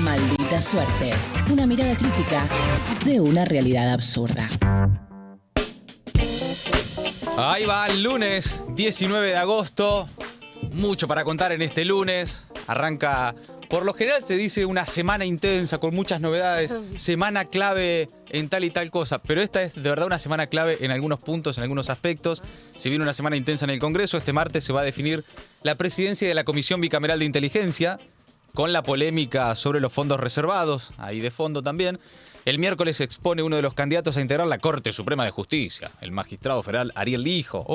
Maldita suerte. Una mirada crítica de una realidad absurda. Ahí va el lunes 19 de agosto. Mucho para contar en este lunes. Arranca, por lo general se dice una semana intensa con muchas novedades. Semana clave en tal y tal cosa. Pero esta es de verdad una semana clave en algunos puntos, en algunos aspectos. Si viene una semana intensa en el Congreso, este martes se va a definir la presidencia de la Comisión Bicameral de Inteligencia, con la polémica sobre los fondos reservados, ahí de fondo también. El miércoles se expone uno de los candidatos a integrar la Corte Suprema de Justicia, el magistrado federal Ariel Lijo.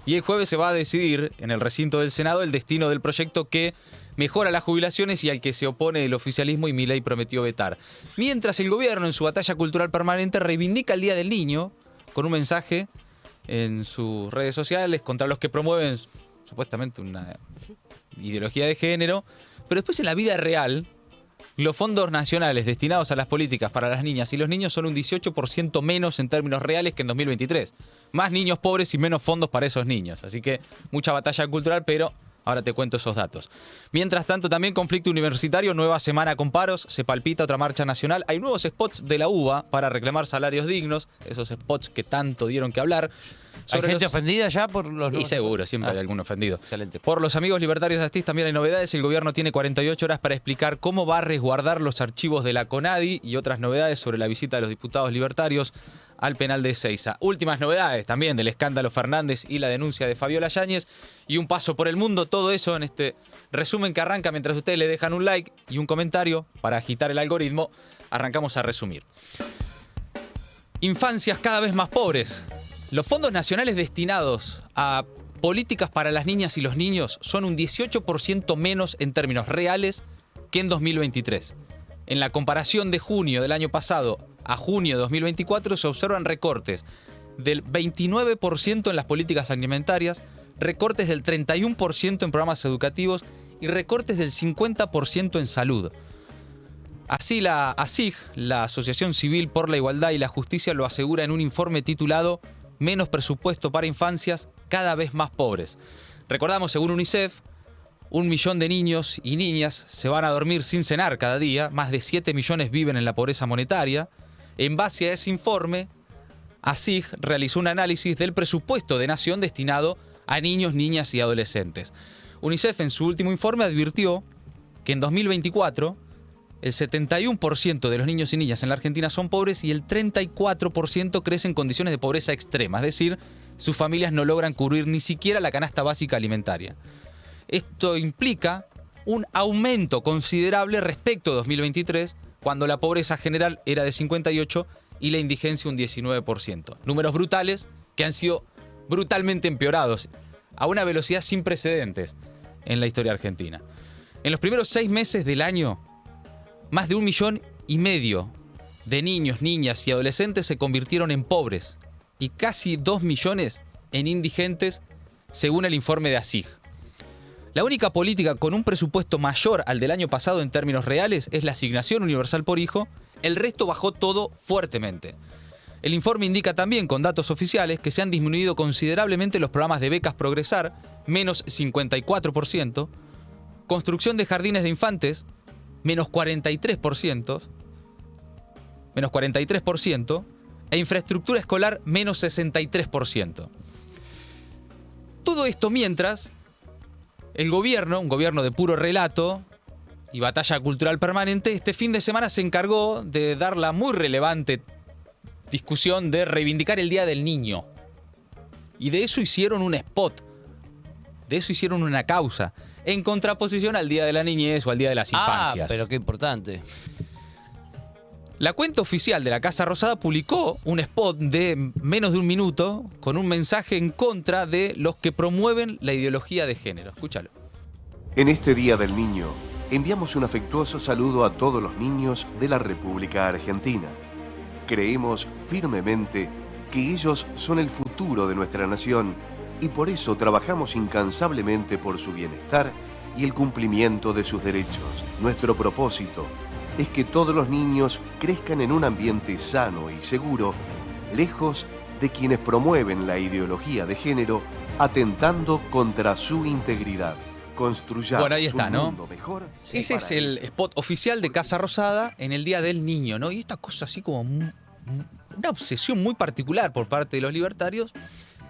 Y el jueves se va a decidir en el recinto del Senado el destino del proyecto que mejora las jubilaciones y al que se opone el oficialismo y Milei prometió vetar. Mientras el gobierno en su batalla cultural permanente reivindica el Día del Niño con un mensaje en sus redes sociales contra los que promueven supuestamente una ideología de género, pero después en la vida real los fondos nacionales destinados a las políticas para las niñas y los niños son un 18% menos en términos reales que en 2023. Más niños pobres y menos fondos para esos niños. Así que mucha batalla cultural, pero ahora te cuento esos datos. Mientras tanto, también conflicto universitario, nueva semana con paros, se palpita otra marcha nacional. Hay nuevos spots de la UBA para reclamar salarios dignos, esos spots que tanto dieron que hablar. ¿Hay gente ofendida ya por los... Y seguro, siempre hay algún ofendido. Excelente. Por los amigos libertarios de Astiz también hay novedades. El gobierno tiene 48 horas para explicar cómo va a resguardar los archivos de la CONADI y otras novedades sobre la visita de los diputados libertarios al penal de Ezeiza. Últimas novedades también del escándalo Fernández y la denuncia de Fabiola Yáñez. Y un paso por el mundo, todo eso en este resumen que arranca mientras ustedes le dejan un like y un comentario para agitar el algoritmo. Arrancamos a resumir. Infancias cada vez más pobres. Los fondos nacionales destinados a políticas para las niñas y los niños son un 18% menos en términos reales que en 2023. En la comparación de junio del año pasado a junio de 2024 se observan recortes del 29% en las políticas alimentarias, recortes del 31% en programas educativos y recortes del 50% en salud. Así la ASIG, la Asociación Civil por la Igualdad y la Justicia, lo asegura en un informe titulado Menos presupuesto para infancias cada vez más pobres. Recordamos, según UNICEF, 1 millón de niños y niñas se van a dormir sin cenar cada día, más de 7 millones viven en la pobreza monetaria. En base a ese informe, ASIG realizó un análisis del presupuesto de nación destinado a niños, niñas y adolescentes. UNICEF en su último informe advirtió que en 2024 el 71% de los niños y niñas en la Argentina son pobres y el 34% crece en condiciones de pobreza extrema, es decir, sus familias no logran cubrir ni siquiera la canasta básica alimentaria. Esto implica un aumento considerable respecto a 2023, cuando la pobreza general era de 58% y la indigencia un 19%. Números brutales que han sido brutalmente empeorados a una velocidad sin precedentes en la historia argentina. En los primeros 6 meses del año, más de 1,5 millones de niños, niñas y adolescentes se convirtieron en pobres y casi 2 millones en indigentes, según el informe de ASIG. La única política con un presupuesto mayor al del año pasado en términos reales es la asignación universal por hijo. El resto bajó todo fuertemente. El informe indica también, con datos oficiales, que se han disminuido considerablemente los programas de becas Progresar, menos 54%, construcción de jardines de infantes, menos 43%, e infraestructura escolar, menos 63%. Todo esto mientras el gobierno, un gobierno de puro relato y batalla cultural permanente, este fin de semana se encargó de dar la muy relevante discusión de reivindicar el Día del Niño. Y de eso hicieron un spot, de eso hicieron una causa, en contraposición al Día de la Niñez o al Día de las Infancias. Pero qué importante. La cuenta oficial de la Casa Rosada publicó un spot de menos de 1 minuto con un mensaje en contra de los que promueven la ideología de género. Escúchalo. En este Día del Niño, enviamos un afectuoso saludo a todos los niños de la República Argentina. Creemos firmemente que ellos son el futuro de nuestra nación y por eso trabajamos incansablemente por su bienestar y el cumplimiento de sus derechos. Nuestro propósito es que todos los niños crezcan en un ambiente sano y seguro, lejos de quienes promueven la ideología de género, atentando contra su integridad. Construyamos Bueno, ahí está, un ¿no? mundo mejor. Ese es el spot oficial de Casa Rosada en el Día del Niño, ¿no? Y esta cosa así como una obsesión muy particular por parte de los libertarios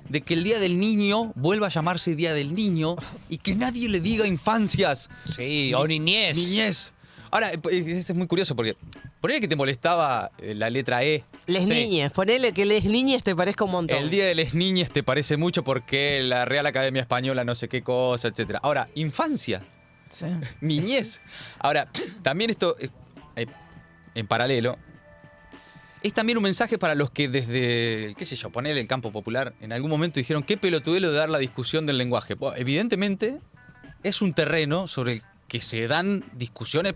de que el Día del Niño vuelva a llamarse Día del Niño y que nadie le diga infancias. Sí, o niñez. Niñez. Ahora, es muy curioso porque ponele que te molestaba la letra E. Les niñes, ponele que les niñes te parezca un montón. El Día de las Niñas te parece mucho porque la Real Academia Española no sé qué cosa, etcétera. Ahora, infancia, Sí. niñez. Ahora, también esto, en paralelo, es también un mensaje para los que desde, qué sé yo, poner el campo popular, en algún momento dijeron qué pelotudelo de dar la discusión del lenguaje. Bueno, evidentemente, es un terreno sobre el que se dan discusiones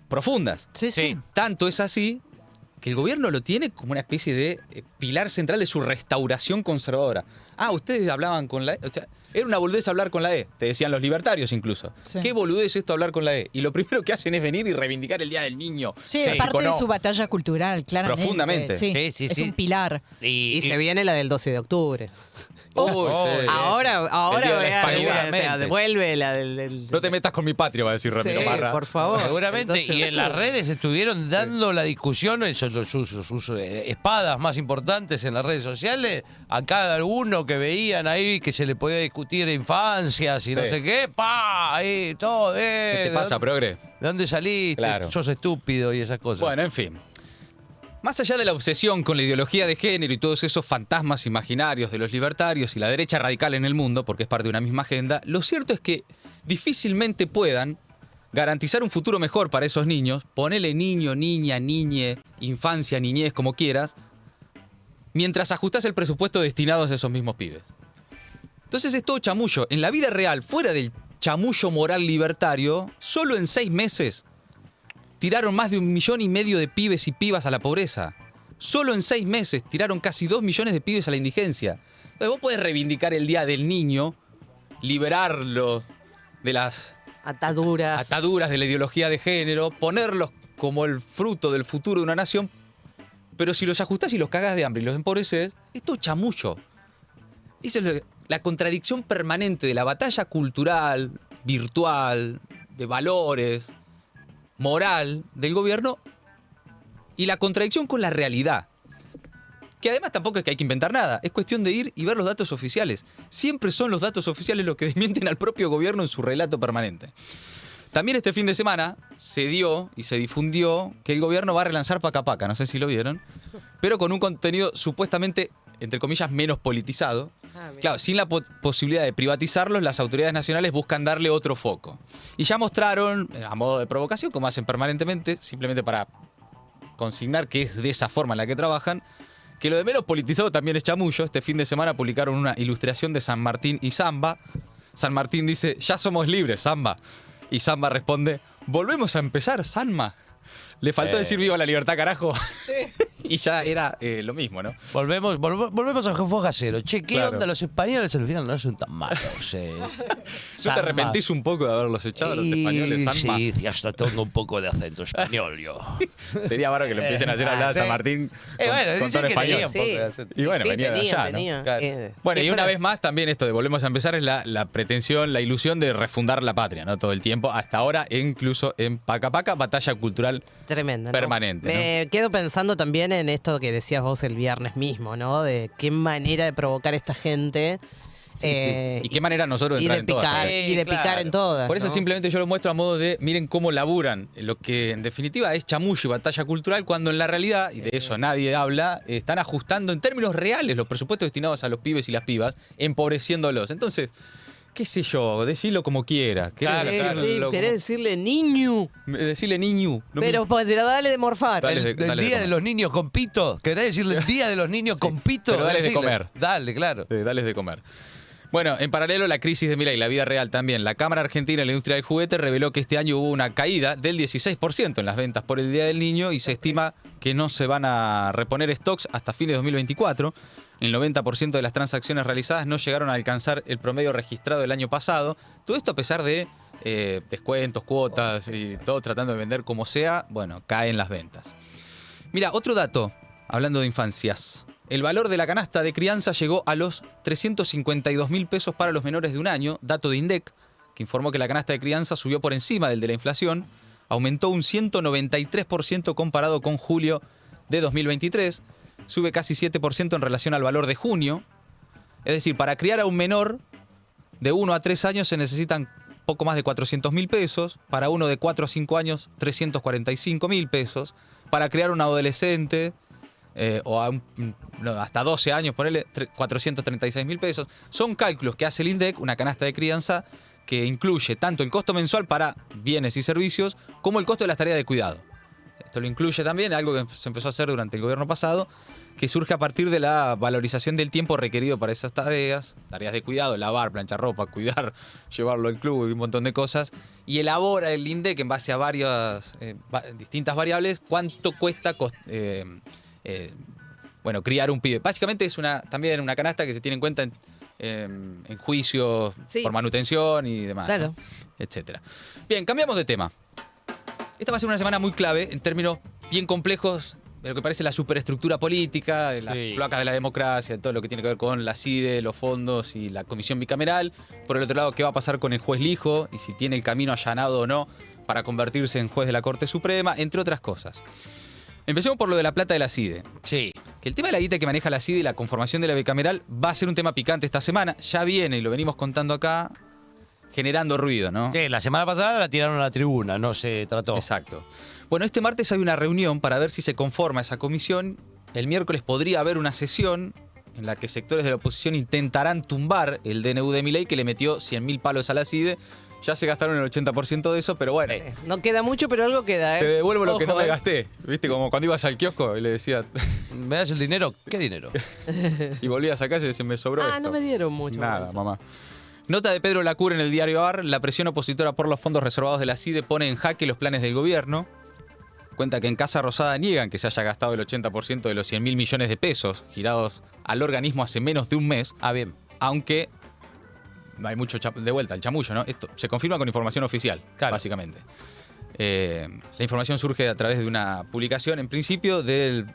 profundas. Sí, sí. Tanto es así que el gobierno lo tiene como una especie de pilar central de su restauración conservadora. Ah, ustedes hablaban con la E. O sea, era una boludez hablar con la E. Te decían los libertarios incluso. Sí. ¿Qué boludez esto hablar con la E? Y lo primero que hacen es venir y reivindicar el Día del Niño. Sí, Así es parte con de O. su batalla cultural, claramente. Profundamente. Sí, Sí, sí, es sí. un pilar. Y se viene la del 12 de octubre. Uy, Oh, sí. Ahora El Día de la vean, Hispanidad. o sea, devuelve la del... No te metas con mi patria, va a decir Ramiro Sí, Marra. por favor. Seguramente, El 12 de y en las octubre. redes estuvieron dando la discusión, sus espadas más importantes en las redes sociales, a cada alguno que veían ahí que se le podía discutir infancias y no Sí. sé qué, ¡pa! Ahí, todo, ¿Qué te pasa, progre? ¿De dónde saliste? Claro. Sos estúpido y esas cosas. Bueno, en fin. Más allá de la obsesión con la ideología de género y todos esos fantasmas imaginarios de los libertarios y la derecha radical en el mundo, porque es parte de una misma agenda, lo cierto es que difícilmente puedan garantizar un futuro mejor para esos niños, ponele niño, niña, niñe, infancia, niñez, como quieras, mientras ajustás el presupuesto destinado a esos mismos pibes. Entonces es todo chamullo. En la vida real, fuera del chamullo moral libertario, solo en 6 meses tiraron más de 1,5 millones de pibes y pibas a la pobreza. Solo en 6 meses tiraron casi 2 millones de pibes a la indigencia. Entonces vos podés reivindicar el Día del Niño, liberarlo de las Ataduras. ataduras de la ideología de género, ponerlos como el fruto del futuro de una nación, pero si los ajustás y los cagás de hambre y los empobreces, es todo chamullo. Esa es la contradicción permanente de la batalla cultural, virtual, de valores, moral del gobierno y la contradicción con la realidad. Que además tampoco es que hay que inventar nada, es cuestión de ir y ver los datos oficiales. Siempre son los datos oficiales los que desmienten al propio gobierno en su relato permanente. También este fin de semana se dio y se difundió que el gobierno va a relanzar Paca Paca, no sé si lo vieron, pero con un contenido supuestamente, entre comillas, menos politizado. Claro, sin la posibilidad de privatizarlos, las autoridades nacionales buscan darle otro foco. Y ya mostraron, a modo de provocación, como hacen permanentemente, simplemente para consignar que es de esa forma en la que trabajan, que lo de menos politizado también es chamullo. Este fin de semana publicaron una ilustración de San Martín y Zamba. San Martín dice, ya somos libres, Zamba. Y Zamba responde, volvemos a empezar, Sanma. Le faltó decir viva la libertad, carajo. Y ya era lo mismo, ¿no? Volvemos a Foja Cero. Che, ¿qué Claro. onda? Los españoles al final no son tan malos. ¿No te arrepentís un poco de haberlos echado a los españoles, Sanma? Sí, hasta tengo un poco de acento español yo. Sería bárbaro que lo empiecen a hacer hablar a San Martín bueno, con dicen tono que tenía español. un poco de acento. Y bueno, Sí, venía de allá, ¿no? tenía. Claro. Bueno, y ¿Qué una fra- vez más también esto de volvemos a empezar es la pretensión, la ilusión de refundar la patria, ¿no? Todo el tiempo, hasta ahora, e incluso en Paca Paca, batalla cultural. Tremendo, ¿no? Permanente, Me quedo pensando también en esto que decías vos el viernes mismo, ¿no? De qué manera de provocar a esta gente. Y qué manera nosotros de y entrar de en todas, picar, ¿no? y de Claro. picar en todas. Por eso ¿no? simplemente yo lo muestro a modo de, miren cómo laburan, lo que en definitiva es chamullo y batalla cultural, cuando en la realidad, y de eso nadie habla, están ajustando en términos reales los presupuestos destinados a los pibes y las pibas, empobreciéndolos. Entonces, qué sé yo, decirlo como quiera. Claro, claro. Querés decirle niño, Decirle niño. no me- pero dale de morfar. Dale. El de día de comer. los niños con pito. ¿Querés decirle el día de los niños con pito? pero dales de Decile. comer. Dale, claro. Dales de comer. Bueno, en paralelo la crisis de Milei, la vida real también. La Cámara Argentina de la Industria del Juguete reveló que este año hubo una caída del 16% en las ventas por el Día del Niño y se estima que no se van a reponer stocks hasta fines de 2024. El 90% de las transacciones realizadas no llegaron a alcanzar el promedio registrado el año pasado. Todo esto a pesar de descuentos, cuotas y todo tratando de vender como sea, bueno, caen las ventas. Mira, otro dato, hablando de infancias. El valor de la canasta de crianza llegó a los 352.000 pesos para los menores de un año, dato de INDEC, que informó que la canasta de crianza subió por encima del de la inflación, aumentó un 193% comparado con julio de 2023, sube casi 7% en relación al valor de junio. Es decir, para criar a un menor de 1 a 3 años se necesitan poco más de 400.000 pesos, para uno de 4 a 5 años 345.000 pesos, para criar a un adolescente hasta 12 años, ponele 436.000 pesos. Son cálculos que hace el INDEC, una canasta de crianza que incluye tanto el costo mensual para bienes y servicios como el costo de las tareas de cuidado. Esto lo incluye también algo que se empezó a hacer durante el gobierno pasado, que surge a partir de la valorización del tiempo requerido para esas tareas de cuidado, lavar, planchar ropa, cuidar, llevarlo al club y un montón de cosas, y elabora el INDEC en base a varias distintas variables cuánto cuesta criar un pibe. Básicamente es también una canasta que se tiene en cuenta en juicios por manutención y demás, claro, ¿no? Etcétera. Bien, cambiamos de tema. Esta va a ser una semana muy clave en términos bien complejos de lo que parece la superestructura política, de las cloacas de la democracia, de todo lo que tiene que ver con la CIDE, los fondos y la comisión bicameral. Por el otro lado, qué va a pasar con el juez Lijo y si tiene el camino allanado o no para convertirse en juez de la Corte Suprema, entre otras cosas. Empecemos por lo de la plata de la CIDE. Sí. Que el tema de la guita que maneja la CIDE y la conformación de la bicameral va a ser un tema picante esta semana. Ya viene, y lo venimos contando acá, generando ruido, ¿no? Sí, la semana pasada la tiraron a la tribuna, no se trató. Exacto. Bueno, este martes hay una reunión para ver si se conforma esa comisión. El miércoles podría haber una sesión en la que sectores de la oposición intentarán tumbar el DNU de Milei, que le metió 100.000 palos a la CIDE. Ya se gastaron el 80% de eso, pero bueno. No queda mucho, pero algo queda, ¿eh? Te devuelvo lo que no Ojo, me gasté. ¿Viste? Como cuando ibas al kiosco y le decía... ¿Me das el dinero? ¿Qué dinero? y volvías a casa y decías, me sobró esto. no me dieron mucho. Nada, mamá. Nota de Pedro Lacur en el diario AR. La presión opositora por los fondos reservados de la CIDE pone en jaque los planes del gobierno. Cuenta que en Casa Rosada niegan que se haya gastado el 80% de los 100.000 millones de pesos girados al organismo hace menos de un mes. Ah, bien. Aunque hay mucho de vuelta, el chamullo, ¿no? Esto se confirma con información oficial, claro, básicamente. La información surge a través de una publicación, en principio, del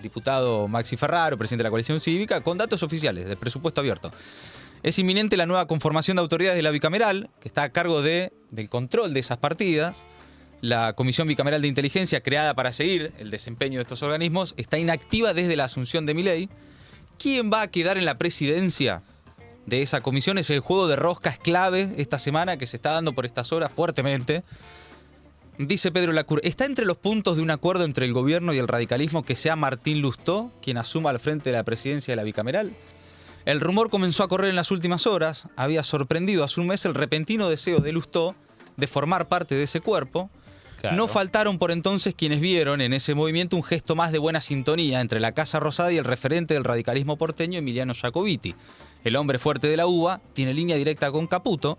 diputado Maxi Ferraro, presidente de la coalición cívica, con datos oficiales del presupuesto abierto. Es inminente la nueva conformación de autoridades de la bicameral, que está a cargo del control de esas partidas. La Comisión Bicameral de Inteligencia, creada para seguir el desempeño de estos organismos, está inactiva desde la asunción de Milei. ¿Quién va a quedar en la presidencia de esa comisión? Es el juego de roscas clave esta semana que se está dando por estas horas fuertemente. Dice Pedro Lacur, ¿está entre los puntos de un acuerdo entre el gobierno y el radicalismo que sea Martín Lustó quien asuma al frente de la presidencia de la bicameral? El rumor comenzó a correr en las últimas horas. Había sorprendido hace un mes el repentino deseo de Lustó de formar parte de ese cuerpo. Claro. No faltaron por entonces quienes vieron en ese movimiento un gesto más de buena sintonía entre la Casa Rosada y el referente del radicalismo porteño, Emiliano Jacobiti. El hombre fuerte de la UBA tiene línea directa con Caputo,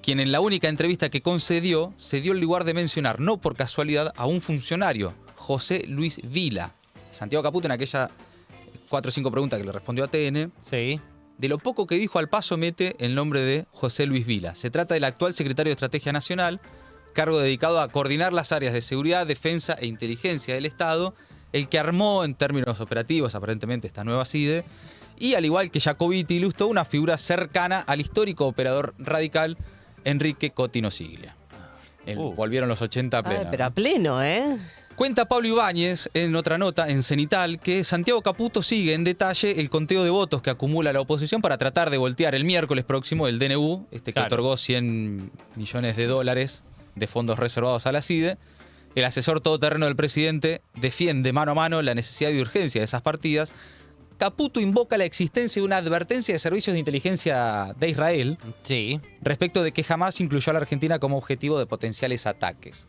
quien en la única entrevista que concedió se dio el lugar de mencionar, no por casualidad, a un funcionario, José Luis Vila. Santiago Caputo, en aquella 4 o 5 preguntas que le respondió a TN, sí, de lo poco que dijo al paso mete el nombre de José Luis Vila. Se trata del actual secretario de Estrategia Nacional, cargo dedicado a coordinar las áreas de seguridad, defensa e inteligencia del Estado, el que armó en términos operativos aparentemente esta nueva CIDE, y al igual que Jacobiti y Lustó, una figura cercana al histórico operador radical Enrique Cotino Siglia. Volvieron los 80 a pleno. Pero a pleno, ¿eh? Cuenta Pablo Ibáñez en otra nota en Cenital que Santiago Caputo sigue en detalle el conteo de votos que acumula la oposición para tratar de voltear el miércoles próximo el DNU, que otorgó $100 millones de fondos reservados a la CIDE. El asesor todoterreno del presidente defiende mano a mano la necesidad y urgencia de esas partidas. Caputo invoca la existencia de una advertencia de servicios de inteligencia de Israel respecto de que jamás incluyó a la Argentina como objetivo de potenciales ataques.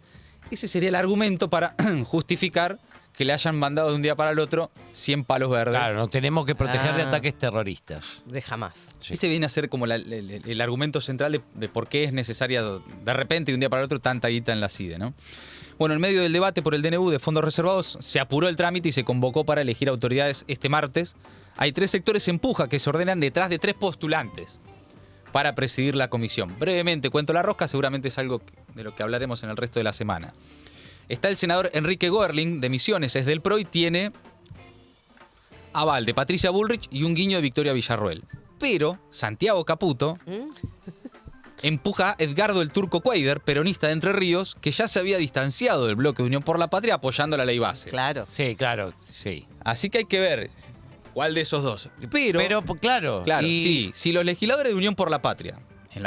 Ese sería el argumento para justificar que le hayan mandado de un día para el otro 100 palos verdes. Claro, nos tenemos que proteger de ataques terroristas. De jamás. Sí. Ese viene a ser como el argumento central de por qué es necesaria de repente de un día para el otro tanta guita en la CIDE, ¿no? Bueno, en medio del debate por el DNU de fondos reservados, se apuró el trámite y se convocó para elegir autoridades este martes. Hay 3 sectores en puja que se ordenan detrás de 3 postulantes para presidir la comisión. Brevemente cuento la rosca, seguramente es algo de lo que hablaremos en el resto de la semana. Está el senador Enrique Goerling, de Misiones, es del PRO y tiene aval de Patricia Bullrich y un guiño de Victoria Villarroel. Pero Santiago Caputo empuja a Edgardo el Turco Cuéllar, peronista de Entre Ríos, que ya se había distanciado del bloque de Unión por la Patria apoyando la ley base. Claro. Sí, claro, sí. Así que hay que ver cuál de esos dos. Pero Pues, claro. sí, si los legisladores de Unión por la Patria, en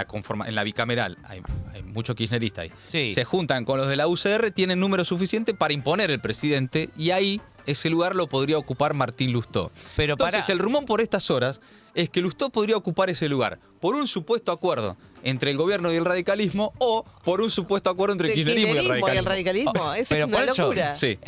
la bicameral, hay mucho kirchnerista ahí, Sí. se juntan con los de la UCR, tienen número suficiente para imponer el presidente y ahí ese lugar lo podría ocupar Martín Lustó. Pero Entonces, pará. el rumor por estas horas es que Lustó podría ocupar ese lugar por un supuesto acuerdo entre el gobierno y el radicalismo o por un supuesto acuerdo entre el Del kirchnerismo y el kirchnerismo y el radicalismo. radicalismo. Es Pero una por eso, locura. Sí.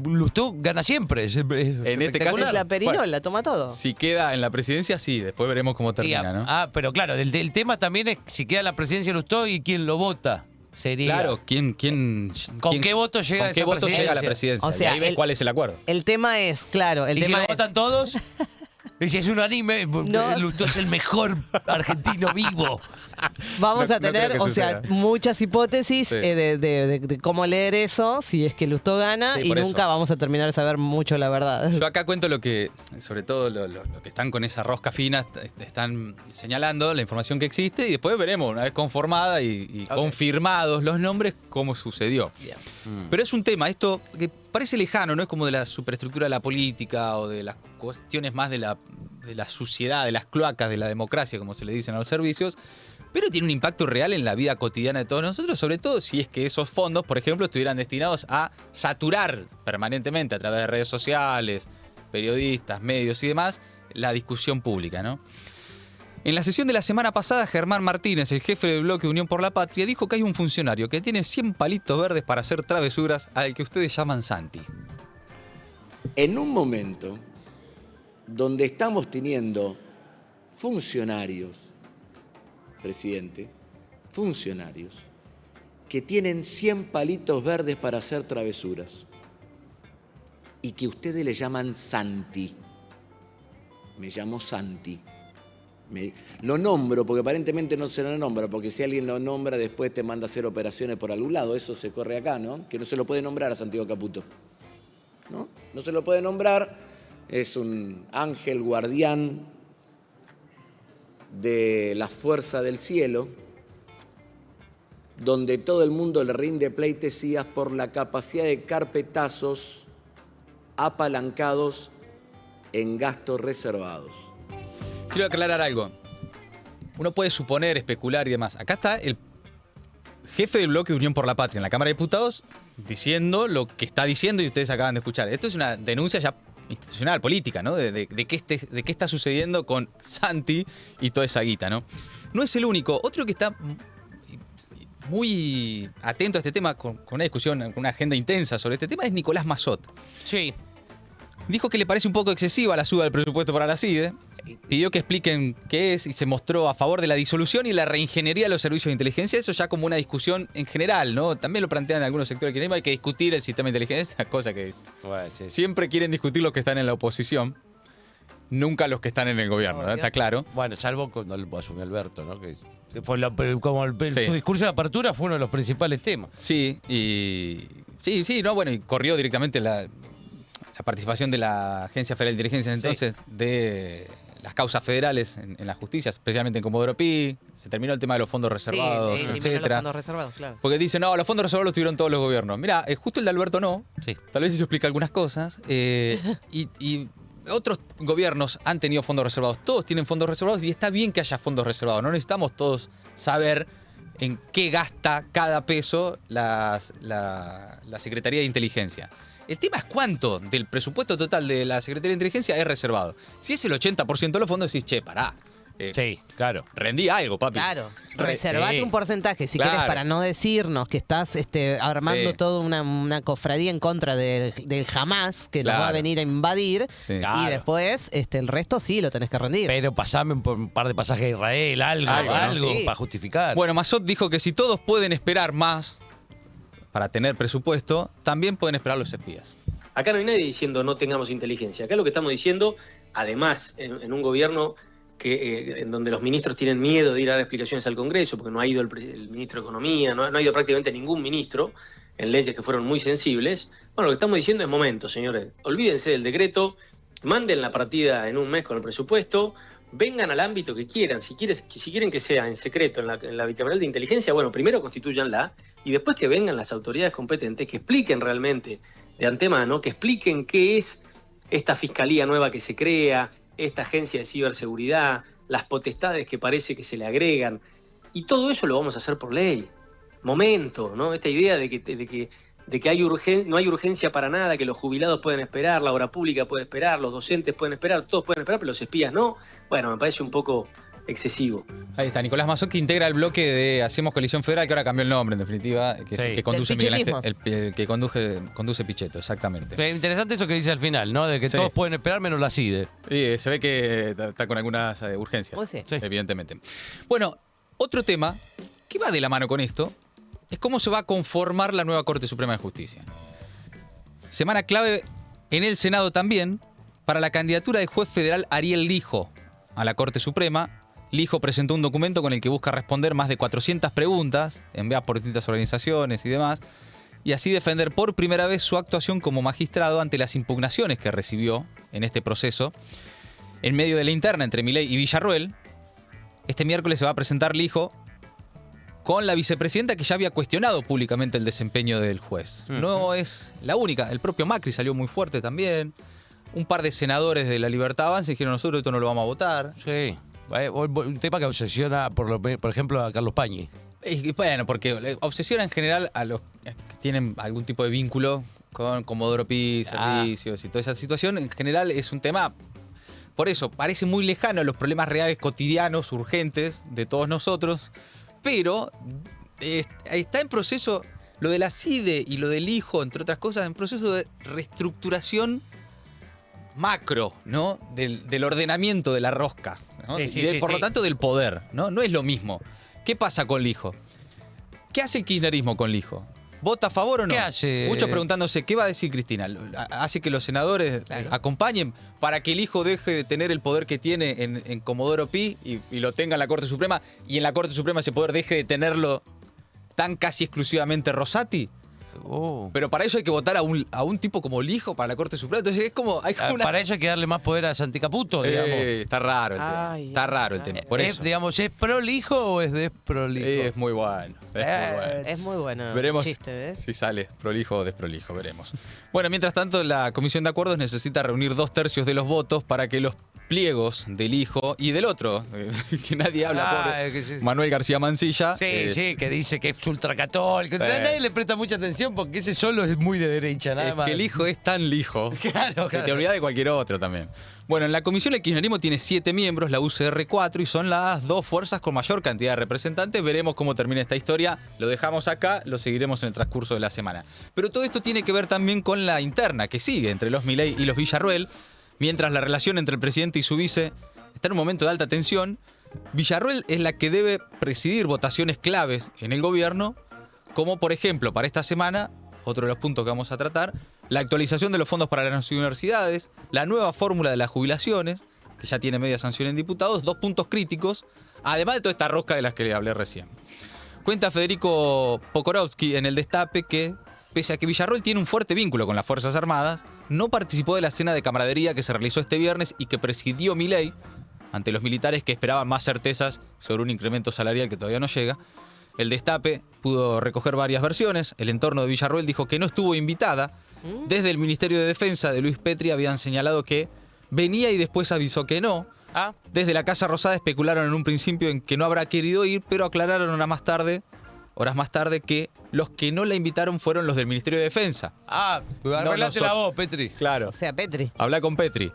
Lustó gana siempre. En este caso, Es la perinola, Bueno, toma todo. Si queda en la presidencia, sí, después veremos cómo termina, ¿no? Pero claro, el tema también es si queda la presidencia Lustó y quién lo vota. Sería. Claro, ¿quién ¿Con qué voto llega ¿Con a qué esa voto llega a la presidencia? presidencia? O sea, y ahí ves cuál es el acuerdo. El tema es, claro, el ¿Y si tema lo es... votan todos? Y si es unánime, No. Lustó es el mejor argentino vivo. Vamos No- a no creo tener, que o sea, suceda. muchas hipótesis Sí. de cómo leer eso, si es que Lustó gana, Sí, y por eso. nunca vamos a terminar de saber mucho la verdad. Yo acá cuento lo que, sobre todo lo que están con esa rosca fina, están señalando la información que existe y después veremos, una vez conformada y confirmados los nombres, cómo sucedió. Bien. Pero es un tema, esto que parece lejano, no es como de la superestructura de la política o de las cuestiones más de la suciedad, de las cloacas de la democracia, como se le dicen a los servicios, pero tiene un impacto real en la vida cotidiana de todos nosotros, sobre todo si es que esos fondos, por ejemplo, estuvieran destinados a saturar permanentemente a través de redes sociales, periodistas, medios y demás, la discusión pública, ¿no? En la sesión de la semana pasada, Germán Martínez, el jefe del bloque Unión por la Patria, dijo que hay un funcionario que tiene 100 palitos verdes para hacer travesuras al que ustedes llaman Santi. En un momento donde estamos teniendo funcionarios, presidente, funcionarios, que tienen 100 palitos verdes para hacer travesuras y que ustedes le llaman Santi. Me llamo Santi. Lo nombro porque aparentemente no se lo nombra, porque si alguien lo nombra después te manda a hacer operaciones por algún lado. Eso se corre acá, ¿no? Que no se lo puede nombrar a Santiago Caputo. ¿No? No se lo puede nombrar, es un ángel guardián de la fuerza del cielo, donde todo el mundo le rinde pleitesías por la capacidad de carpetazos apalancados en gastos reservados. Quiero aclarar algo. Uno puede suponer, especular y demás. Acá está el jefe del bloque de Unión por la Patria en la Cámara de Diputados diciendo lo que está diciendo y ustedes acaban de escuchar. Esto es una denuncia ya institucional, política, ¿no? De qué está sucediendo con Santi y toda esa guita, ¿no? No es el único. Otro que está muy atento a este tema, con una discusión, con una agenda intensa sobre este tema, es Nicolás Massot. Sí. Dijo que le parece un poco excesiva la suba del presupuesto para la CIDE, pidió que expliquen qué es y se mostró a favor de la disolución y la reingeniería de los servicios de inteligencia. Eso ya como una discusión en general, ¿no? También lo plantean algunos sectores que hay que discutir el sistema de inteligencia, cosa que es. Bueno, sí. Siempre quieren discutir los que están en la oposición, nunca los que están en el gobierno, ¿no? Está claro. Bueno, salvo cuando lo asumió Alberto, ¿no? Que fue como Sí. su discurso de apertura fue uno de los principales temas. Sí, y. Sí, no, bueno, y corrió directamente la participación de la Agencia Federal de Inteligencia entonces de las causas federales en la justicia, especialmente en Comodoro Pi. Se terminó el tema de los fondos reservados, eliminó los etcétera. fondos reservados, claro. Porque dicen, no, los fondos reservados los tuvieron todos los gobiernos. Mira, justo el de Alberto no. Sí. Tal vez eso explica algunas cosas. Y otros gobiernos han tenido fondos reservados. Todos tienen fondos reservados y está bien que haya fondos reservados. No necesitamos todos saber en qué gasta cada peso la Secretaría de Inteligencia. El tema es cuánto del presupuesto total de la Secretaría de Inteligencia es reservado. Si es el 80% de los fondos, decís, che, pará. Sí, claro. Rendí algo, papi. Claro, reservate Sí. un porcentaje, si Claro. quieres, para no decirnos que estás armando Sí. toda una cofradía en contra del Hamas, que nos va a Claro. venir a invadir, Sí. Claro. y después el resto sí lo tenés que rendir. Pero pasame un par de pasajes a Israel, algo ¿no? Sí. para justificar. Bueno, Massot dijo que si todos pueden esperar más para tener presupuesto, también pueden esperar los espías. Acá no hay nadie diciendo no tengamos inteligencia. Acá lo que estamos diciendo, además, en un gobierno en donde los ministros tienen miedo de ir a dar explicaciones al Congreso, porque no ha ido el ministro de Economía, no ha ido prácticamente ningún ministro en leyes que fueron muy sensibles. Bueno, lo que estamos diciendo es momento, señores. Olvídense del decreto, manden la partida en un mes con el presupuesto, vengan al ámbito que quieran. Si quieren que sea en secreto en la bicameral de inteligencia, bueno, primero constituyanla y después que vengan las autoridades competentes que expliquen realmente de antemano, que expliquen qué es esta fiscalía nueva que se crea, esta agencia de ciberseguridad, las potestades que parece que se le agregan. Y todo eso lo vamos a hacer por ley. Momento, ¿no? Esta idea de que no hay urgencia para nada, que los jubilados pueden esperar, la obra pública puede esperar, los docentes pueden esperar, todos pueden esperar, pero los espías no. Bueno, me parece un poco excesivo. Ahí está, Nicolás Mazón, que integra el bloque de Hacemos Coalición Federal, que ahora cambió el nombre, en definitiva, que es el que conduce Miguel Ángel, el que conduce Pichetto, exactamente. Pero interesante eso que dice al final, ¿no? De que todos pueden esperar menos la CIDE. Sí, se ve que está con algunas urgencias, Sí. evidentemente. Bueno, otro tema que va de la mano con esto es cómo se va a conformar la nueva Corte Suprema de Justicia. Semana clave en el Senado también para la candidatura del juez federal Ariel Lijo a la Corte Suprema. Lijo presentó un documento con el que busca responder más de 400 preguntas enviadas por distintas organizaciones y demás, y así defender por primera vez su actuación como magistrado ante las impugnaciones que recibió en este proceso. En medio de la interna entre Milei y Villarroel, este miércoles se va a presentar Lijo con la vicepresidenta que ya había cuestionado públicamente el desempeño del juez. No es la única, el propio Macri salió muy fuerte también. Un par de senadores de la Libertad Avanza dijeron: nosotros esto no lo vamos a votar. Sí. Un tema que obsesiona, por ejemplo, a Carlos Pañi. Bueno, porque obsesiona en general a los que tienen algún tipo de vínculo con Comodoro Pi, servicios y toda esa situación. En general es un tema, por eso, parece muy lejano a los problemas reales, cotidianos, urgentes de todos nosotros, pero está en proceso, lo de la CIDE y lo del Lijo, entre otras cosas, en proceso de reestructuración macro, ¿no? Del ordenamiento de la rosca, ¿no? Por lo tanto, del poder, ¿no? No es lo mismo. ¿Qué pasa con Lijo? ¿Qué hace el kirchnerismo con Lijo? ¿Vota a favor o no? ¿Qué hace? Muchos preguntándose, ¿qué va a decir Cristina? ¿Hace que los senadores acompañen para que el Lijo deje de tener el poder que tiene en Comodoro Pi y lo tenga en la Corte Suprema, y en la Corte Suprema ese poder deje de tenerlo tan casi exclusivamente Rosati? Pero para eso hay que votar a un tipo como Lijo para la Corte Suprema. Entonces es como... Para eso hay que darle más poder a Santi Caputo, digamos. Está raro el tema. Está raro el tema. Por eso. Digamos, ¿es pro Lijo o es desprolijo? Es muy bueno. Es muy bueno. Veremos chiste, si sale prolijo o desprolijo, veremos. Bueno, mientras tanto, la Comisión de Acuerdos necesita reunir 2/3 de los votos para que los pliegos del Hijo y del otro, que nadie habla, pobre, Manuel García Mansilla. Sí, que dice que es ultracatólico. Nadie le presta mucha atención porque ese solo es muy de derecha, nada más. Que el Hijo es tan lijo claro. que te olvidas de cualquier otro también. Bueno, en la comisión el kirchnerismo tiene 7 miembros, la UCR 4, y son las 2 fuerzas con mayor cantidad de representantes. Veremos cómo termina esta historia. Lo dejamos acá, lo seguiremos en el transcurso de la semana. Pero todo esto tiene que ver también con la interna que sigue entre los Milei y los Villarroel. Mientras la relación entre el presidente y su vice está en un momento de alta tensión, Villarroel es la que debe presidir votaciones claves en el gobierno, como por ejemplo para esta semana, otro de los puntos que vamos a tratar, la actualización de los fondos para las universidades, la nueva fórmula de las jubilaciones, que ya tiene media sanción en diputados, 2 puntos críticos, además de toda esta rosca de las que le hablé recién. Cuenta Federico Pokorowski en El Destape que, pese a que Villarroel tiene un fuerte vínculo con las Fuerzas Armadas, no participó de la cena de camaradería que se realizó este viernes y que presidió Milei ante los militares que esperaban más certezas sobre un incremento salarial que todavía no llega. El Destape pudo recoger varias versiones. El entorno de Villarroel dijo que no estuvo invitada. Desde el Ministerio de Defensa de Luis Petri habían señalado que venía y después avisó que no. Desde la Casa Rosada especularon en un principio en que no habrá querido ir, pero aclararon horas más tarde que los que no la invitaron fueron los del Ministerio de Defensa. Arreglate la voz, Petri. Claro. O sea, Petri. Habla con Petri,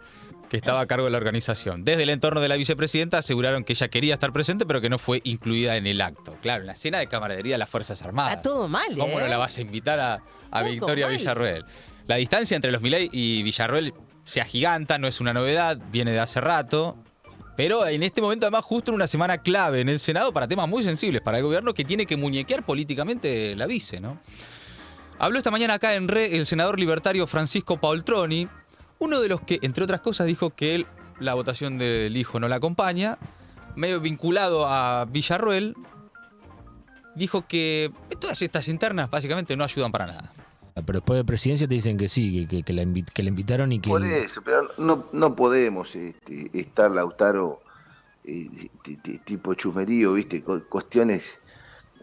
que estaba a cargo de la organización. Desde el entorno de la vicepresidenta aseguraron que ella quería estar presente, pero que no fue incluida en el acto. Claro, en la cena de camaradería de las Fuerzas Armadas. Está todo mal, ¿Cómo no la vas a invitar a Victoria Villarroel? La distancia entre los Milei y Villarroel se agiganta, no es una novedad, viene de hace rato. Pero en este momento, además, justo en una semana clave en el Senado para temas muy sensibles para el gobierno que tiene que muñequear políticamente la vice, ¿no? Habló esta mañana acá en RE el senador libertario Francisco Paoltroni, uno de los que, entre otras cosas, dijo que él la votación del Hijo no la acompaña, medio vinculado a Villarroel, dijo que todas estas internas básicamente no ayudan para nada. Pero después de presidencia te dicen que sí, que la invitaron y que... Por eso, pero no podemos estar, Lautaro, tipo chusmerío, ¿viste? Cuestiones,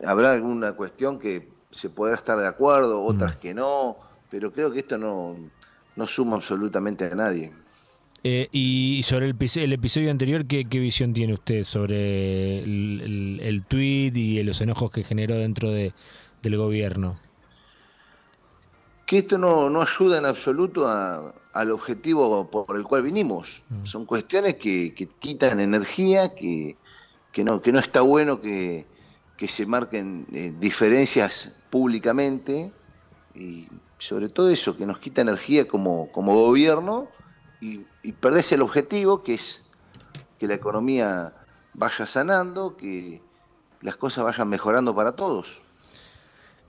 habrá alguna cuestión que se podrá estar de acuerdo, otras que no, pero creo que esto no suma absolutamente a nadie. Y sobre el episodio anterior, ¿qué visión tiene usted sobre el tuit y los enojos que generó dentro del gobierno? Que esto no ayuda en absoluto al objetivo por el cual vinimos. Son cuestiones que quitan energía, que no está bueno que se marquen diferencias públicamente, y sobre todo eso, que nos quita energía como gobierno, y perdés el objetivo, que es que la economía vaya sanando, que las cosas vayan mejorando para todos.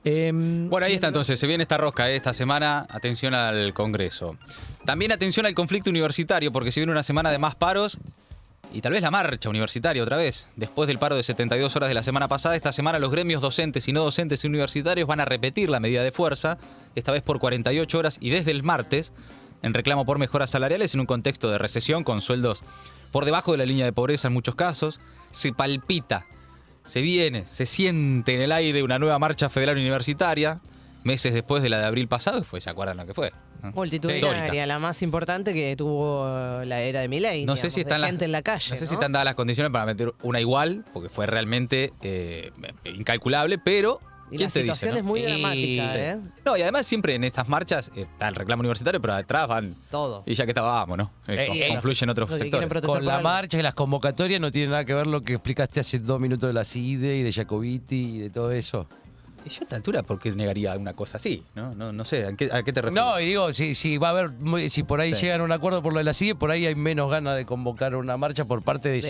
Bueno, ahí está entonces, se viene esta rosca esta semana, atención al Congreso. También atención al conflicto universitario, porque se viene una semana de más paros y tal vez la marcha universitaria otra vez. Después del paro de 72 horas de la semana pasada, esta semana los gremios docentes y no docentes universitarios van a repetir la medida de fuerza, esta vez por 48 horas y desde el martes, en reclamo por mejoras salariales en un contexto de recesión con sueldos por debajo de la línea de pobreza en muchos casos. Se palpita, se viene, se siente en el aire una nueva marcha federal universitaria, meses después de la de abril pasado, ¿se acuerdan lo que fue? ¿No? Multitudinaria, la más importante que tuvo la era de Milei. No sé si están gente en la calle. No sé si están dadas las condiciones para meter una igual, porque fue realmente incalculable, pero Y la situación es muy dramática, ¿eh? No, y además siempre en estas marchas está el reclamo universitario, pero atrás van todo. Y ya que estábamos, ¿no? Confluyen otros sectores. Con la marcha y las convocatorias no tiene nada que ver lo que explicaste hace 2 minutos de la CIDE y de Jacobiti y de todo eso. Y yo a esta altura, ¿por qué negaría una cosa así? No sé, ¿a qué te refieres? No, y digo, si va a haber, si por ahí llegan a un acuerdo por lo de la CIDE, por ahí hay menos ganas de convocar una marcha por parte de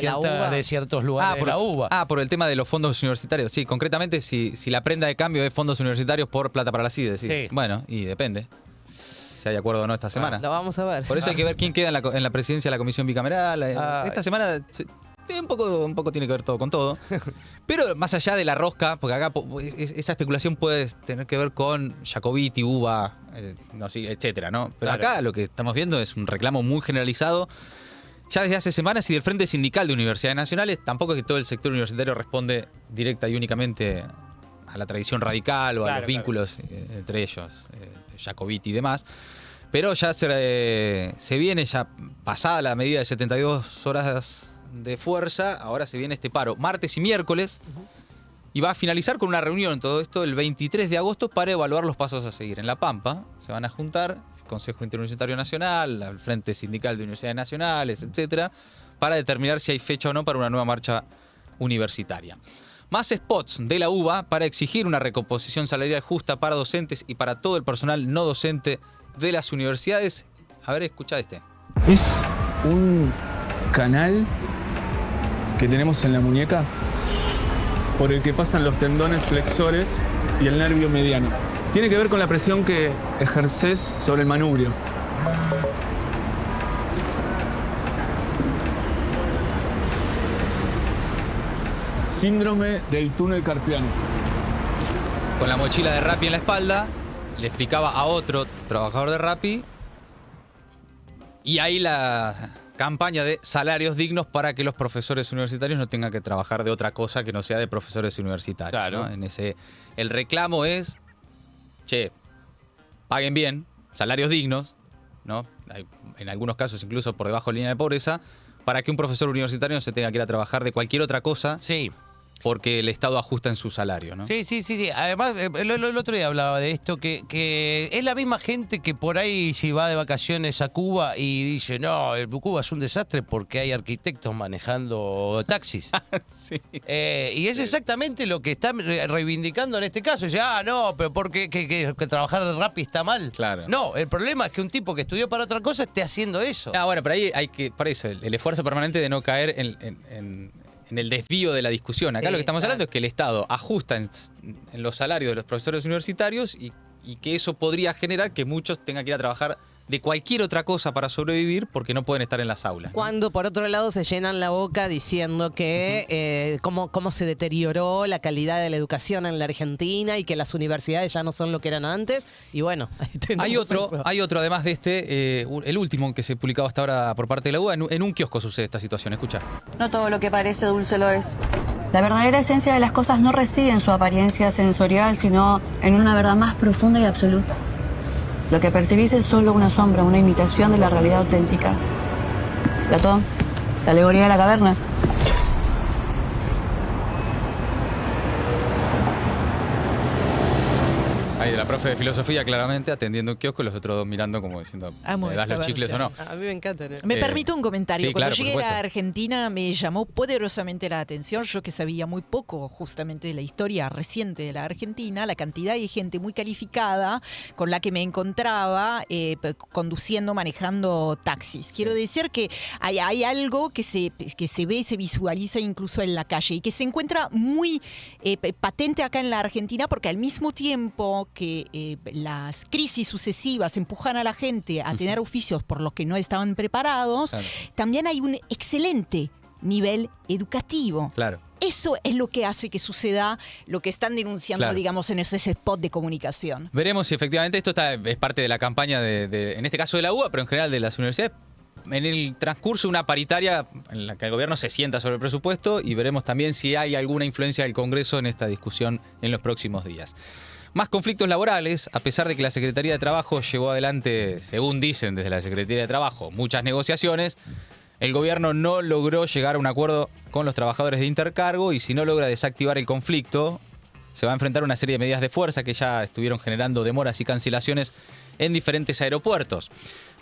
ciertos lugares de la UBA. Por el tema de los fondos universitarios. Sí, concretamente, si la prenda de cambio es fondos universitarios por plata para la CIDE. Sí. Bueno, y depende si hay acuerdo o no esta semana. Lo vamos a ver. Por eso hay que ver quién queda en la presidencia de la comisión bicameral. Esta semana un poco tiene que ver todo con todo. Pero más allá de la rosca, porque acá esa especulación puede tener que ver con Jacobiti, UBA, etcétera, ¿no? Pero acá lo que estamos viendo es un reclamo muy generalizado ya desde hace semanas y del Frente Sindical de Universidades Nacionales. Tampoco es que todo el sector universitario responde directa y únicamente a la tradición radical o a los vínculos entre ellos, Jacobiti y demás. Pero ya se viene, ya pasada la medida de 72 horas de fuerza, ahora se viene este paro martes y miércoles y va a finalizar con una reunión, todo esto el 23 de agosto para evaluar los pasos a seguir. En La Pampa se van a juntar el Consejo Interuniversitario Nacional, el Frente Sindical de Universidades Nacionales, etcétera, para determinar si hay fecha o no para una nueva marcha universitaria. Más spots de la UBA para exigir una recomposición salarial justa para docentes y para todo el personal no docente de las universidades. A ver, escucha este. Es un canal que tenemos en la muñeca por el que pasan los tendones flexores y el nervio mediano. Tiene que ver con la presión que ejerces sobre el manubrio. Síndrome del túnel carpiano. Con la mochila de Rappi en la espalda, le explicaba a otro trabajador de Rappi y ahí la campaña de salarios dignos para que los profesores universitarios no tengan que trabajar de otra cosa que no sea de profesores universitarios. Claro. ¿No? El reclamo es, paguen bien, salarios dignos, ¿no? En algunos casos incluso por debajo de la línea de pobreza, para que un profesor universitario no se tenga que ir a trabajar de cualquier otra cosa. Sí. Porque el Estado ajusta en su salario, ¿no? Sí. Además, el otro día hablaba de esto, que es la misma gente que por ahí si va de vacaciones a Cuba y dice, no, Cuba es un desastre porque hay arquitectos manejando taxis. Sí. Y es exactamente lo que están reivindicando en este caso. Dice, no, pero porque que trabajar de Rappi está mal. Claro. No, el problema es que un tipo que estudió para otra cosa esté haciendo eso. Bueno, pero ahí hay que, para eso, el esfuerzo permanente de no caer en el desvío de la discusión. Acá lo que estamos hablando es que el Estado ajusta en los salarios de los profesores universitarios y que eso podría generar que muchos tengan que ir a trabajar de cualquier otra cosa para sobrevivir porque no pueden estar en las aulas, ¿no? Cuando por otro lado se llenan la boca diciendo que cómo se deterioró la calidad de la educación en la Argentina y que las universidades ya no son lo que eran antes. Y bueno, ahí tenemos Hay otro además de este, el último que se publicaba hasta ahora por parte de la UBA, en un kiosco sucede esta situación. Escucha. No todo lo que parece dulce lo es. La verdadera esencia de las cosas no reside en su apariencia sensorial, sino en una verdad más profunda y absoluta. Lo que percibís es solo una sombra, una imitación de la realidad auténtica. Platón, la alegoría de la caverna. Ahí de la profe de filosofía, claramente, atendiendo un kiosco y los otros dos mirando como diciendo, Amo ¿me das esta los chicles o no? A mí me encanta. Me permito un comentario. sí, Cuando claro, por llegué a supuesto. Argentina me llamó poderosamente la atención, yo que sabía muy poco justamente de la historia reciente de la Argentina, la cantidad de gente muy calificada con la que me encontraba conduciendo, manejando taxis. Quiero decir que hay algo que se ve, se visualiza incluso en la calle y que se encuentra muy patente acá en la Argentina, porque al mismo tiempo que las crisis sucesivas empujan a la gente a tener oficios por los que no estaban preparados, Claro. también hay un excelente nivel educativo. Claro. Eso es lo que hace que suceda lo que están denunciando, Claro. digamos, en ese spot de comunicación. Veremos si efectivamente esto es parte de la campaña en este caso de la UBA, pero en general de las universidades. En el transcurso de una paritaria en la que el gobierno se sienta sobre el presupuesto y veremos también si hay alguna influencia del Congreso en esta discusión en los próximos días. Más conflictos laborales, a pesar de que la Secretaría de Trabajo llevó adelante, según dicen desde la Secretaría de Trabajo, muchas negociaciones, el gobierno no logró llegar a un acuerdo con los trabajadores de Intercargo y si no logra desactivar el conflicto, se va a enfrentar a una serie de medidas de fuerza que ya estuvieron generando demoras y cancelaciones en diferentes aeropuertos.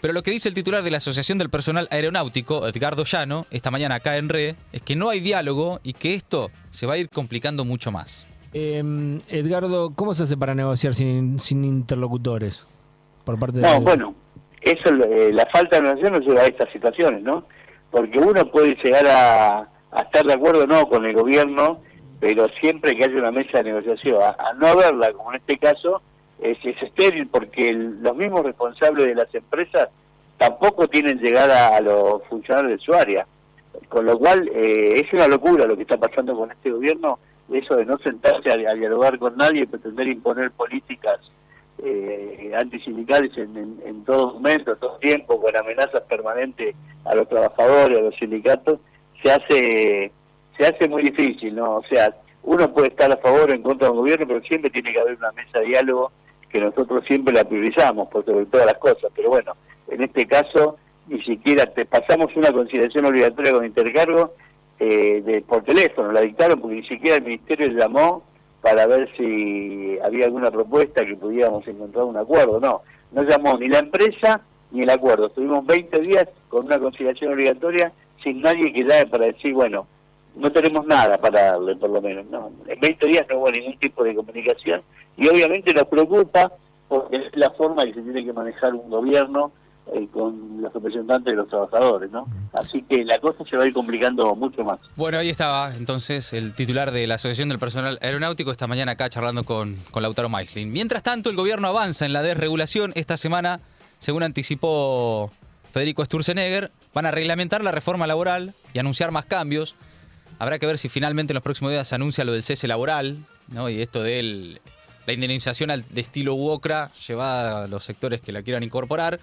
Pero lo que dice el titular de la Asociación del Personal Aeronáutico, Edgardo Llano, esta mañana acá en RE, es que no hay diálogo y que esto se va a ir complicando mucho más. Edgardo, ¿cómo se hace para negociar sin interlocutores? Por parte No, bueno, eso, la falta de negociación nos lleva a estas situaciones, ¿no? Porque uno puede llegar a estar de acuerdo o no con el gobierno, pero siempre que haya una mesa de negociación, a no haberla, como en este caso, es estéril, porque los mismos responsables de las empresas tampoco tienen llegada a los funcionarios de su área. Con lo cual, es una locura lo que está pasando con este gobierno, eso de no sentarse a dialogar con nadie y pretender imponer políticas antisindicales en todo momento, todo tiempo, con amenazas permanentes a los trabajadores, a los sindicatos, se hace muy difícil, ¿no? O sea, uno puede estar a favor o en contra del gobierno, pero siempre tiene que haber una mesa de diálogo que nosotros siempre la priorizamos por sobre todas las cosas. Pero bueno, en este caso ni siquiera pasamos una conciliación obligatoria con Intercargo por teléfono, la dictaron porque ni siquiera el ministerio llamó para ver si había alguna propuesta que pudiéramos encontrar un acuerdo. No llamó ni la empresa ni el acuerdo. Estuvimos 20 días con una conciliación obligatoria sin nadie que llame para decir, bueno, no tenemos nada para darle, por lo menos. No, en 20 días no hubo ningún tipo de comunicación y obviamente nos preocupa porque es la forma que se tiene que manejar un gobierno con los representantes de los trabajadores, ¿no? Así que la cosa se va a ir complicando mucho más. Bueno, ahí estaba entonces el titular de la Asociación del Personal Aeronáutico esta mañana acá charlando con Lautaro Maislin. Mientras tanto, el gobierno avanza en la desregulación. Esta semana, según anticipó Federico Sturzenegger, van a reglamentar la reforma laboral y anunciar más cambios. Habrá que ver si finalmente en los próximos días se anuncia lo del cese laboral, ¿no? Y esto de la indemnización de estilo UOCRA llevada a los sectores que la quieran incorporar.